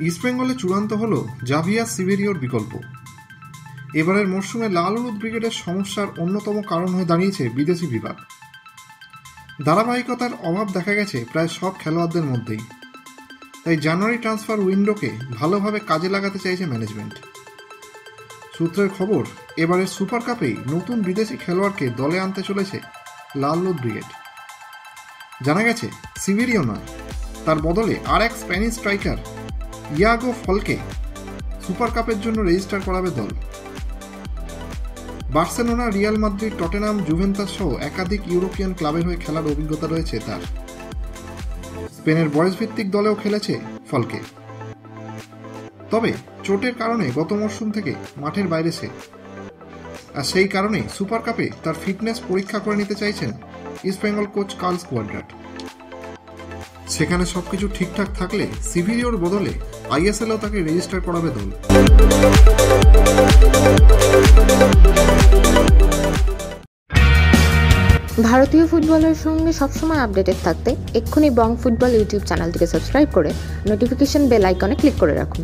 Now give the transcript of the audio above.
ইস্টবেঙ্গলে চূড়ান্ত হল জাভিয়ার সিভেরিওর বিকল্প। এবারের মরশুমে লাল হলুদ ব্রিগেডের সমস্যার অন্যতম কারণ হয়ে দাঁড়িয়েছে বিদেশি বিভাগ। ধারাবাহিকতার অভাব দেখা গেছে প্রায় সব খেলোয়াড়দের মধ্যেই। তাই জানুয়ারি ট্রান্সফার উইন্ডোকে ভালোভাবে কাজে লাগাতে চাইছে ম্যানেজমেন্ট। সূত্রের খবর, এবারের সুপার কাপেই নতুন বিদেশি খেলোয়াড়কে দলে আনতে চলেছে লাল হলুদ ব্রিগেড। জানা গেছে সিভেরিও নয়, তার বদলে আর এক স্প্যানিশ স্ট্রাইকার ইয়াগো ফলকে সুপার কাপের জন্য রেজিস্টার করাবে দল। Barcelona, Real Madrid, Tottenham, Juventus সহ একাধিক ইউরোপিয়ান ক্লাবের হয়ে খেলার অভিজ্ঞতা রয়েছে তার। স্পেনের বয়সভিত্তিক দলেও খেলেছে ফলকে। তবে চোটের কারণে গত মরশুম থেকে মাঠের বাইরে সে, আর সেই কারণেই সুপার কাপে তার ফিটনেস পরীক্ষা করে নিতে চাইছেন ইস্টবেঙ্গল কোচ কার্লস কোয়াড্রাট। সেখানে সবকিছু ঠিকঠাক থাকলে সিভেরিওর বদলে আইএসএলও তাকে রেজিস্টার করাবে দল। ভারতীয় ফুটবলের সঙ্গে সবসময় আপডেটেড থাকতে এক্ষুনি বং ফুটবল ইউটিউব চ্যানেলটিকে সাবস্ক্রাইব করে নোটিফিকেশন বেল আইকনে ক্লিক করে রাখুন।